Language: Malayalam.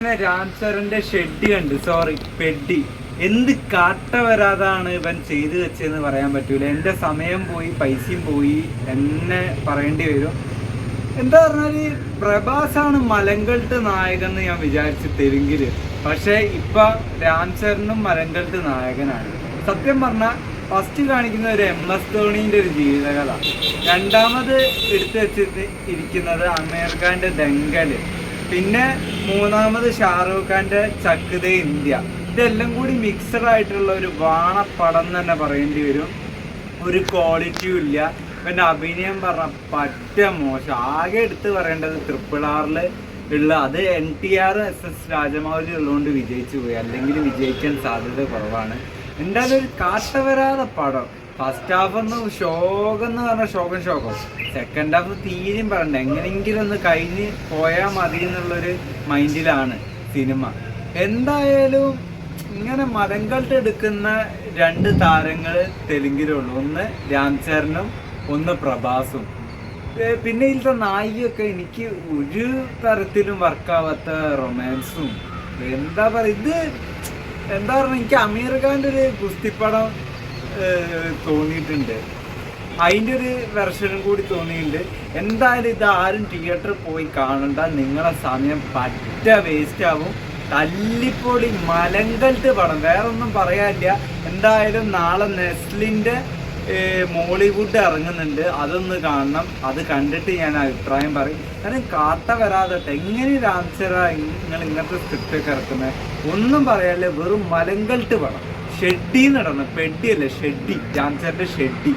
രാംസറിന്റെ ഷെഡ് കണ്ട്, സോറി പെഡി, എന്ത് കാട്ട വരാതാണ് ഇവൻ ചെയ്തു വെച്ചതെന്ന് പറയാൻ പറ്റൂല. എൻ്റെ സമയം പോയി, പൈസയും പോയി എന്നെ പറയേണ്ടി വരും. എന്താ പറഞ്ഞാല് പ്രഭാസാണ് മലങ്കൾട്ട് നായകൻ എന്ന് ഞാൻ വിചാരിച്ചു തെലുങ്കില്. പക്ഷെ ഇപ്പൊ രാംസറിനും മലങ്കൾട്ട് നായകനാണ്. സത്യം പറഞ്ഞാൽ ഫസ്റ്റ് കാണിക്കുന്ന ഒരു MS ധോണിന്റെ ഒരു ജീവിതകഥ, രണ്ടാമത് എടുത്തു വെച്ചിട്ട് ഇരിക്കുന്നത് ആമിർ ഖാന്റെ ദംഗല്, പിന്നെ മൂന്നാമത് ഷാറൂഖ് ഖാന്റെ ചക് ദേ ഇന്ത്യ. ഇതെല്ലാം കൂടി മിക്സഡ് ആയിട്ടുള്ള ഒരു വാണപ്പടം തന്നെ പറയേണ്ടി വരും. ഒരു ക്വാളിറ്റിയും ഇല്ല. പിന്നെ അഭിനയം പറഞ്ഞ പറ്റ മോശം. ആകെ എടുത്ത് പറയേണ്ടത് RRR ഉള്ള അത് NTR SS രാജമൗലി ഉള്ളതുകൊണ്ട് വിജയിച്ചു പോയി, അല്ലെങ്കിൽ വിജയിക്കാൻ സാധ്യത കുറവാണ്. എന്തായാലും ഒരു കാട്ടവരാതെ പടം. ഫസ്റ്റ് ഹാഫ് ഒന്ന് ഷോകെന്ന് പറഞ്ഞാൽ ശോകം. സെക്കൻഡ് ഹാഫ് തീരെയും പറയണ്ട, എങ്ങനെയെങ്കിലും ഒന്ന് കഴിഞ്ഞ് പോയാൽ മതി എന്നുള്ളൊരു മൈൻഡിലാണ് സിനിമ. എന്തായാലും ഇങ്ങനെ മലങ്കൾട്ട് എടുക്കുന്ന രണ്ട് താരങ്ങൾ തെലുങ്കിലുള്ളൂ, ഒന്ന് രാംചരനും ഒന്ന് പ്രഭാസും. പിന്നെ ഇതിലത്തെ നായികയൊക്കെ എനിക്ക് ഒരു തരത്തിലും വർക്കാവാത്ത റൊമാൻസും. എന്താ പറയുക, ഇത് എന്താ പറയുക, എനിക്ക് അമീർ ഖാൻ്റെ ഒരു ഗുസ്തിപ്പടം തോന്നിയിട്ടുണ്ട്, അതിൻ്റെ ഒരു വെർഷനും കൂടി തോന്നിയിട്ടുണ്ട്. എന്തായാലും ഇത് ആരും തിയേറ്ററിൽ പോയി കാണണ്ട, നിങ്ങളെ സമയം പറ്റ വേസ്റ്റ് ആവും. തല്ലിപ്പൊളി മലങ്കൾട്ട് പടം, വേറെ ഒന്നും പറയാനില്ല. എന്തായാലും നാളെ നെസ്ലിൻ്റെ മോളിവുഡ് ഇറങ്ങുന്നുണ്ട്, അതൊന്ന് കാണണം. അത് കണ്ടിട്ട് ഞാൻ അഭിപ്രായം പറയും. കാരണം കാട്ട വരാതെ എങ്ങനെ രാംസറ നിങ്ങൾ ഇങ്ങനത്തെ സ്ക്രിപ്റ്റൊക്കെ ഇറക്കുന്നത്, ഒന്നും പറയാല്ലേ, വെറും മലങ്കൾട്ട് പടം. ഷെഡി നടണം, പെഡിയല്ലേ ഷെഡി, രാംസറിൻ്റെ ഷെഡി.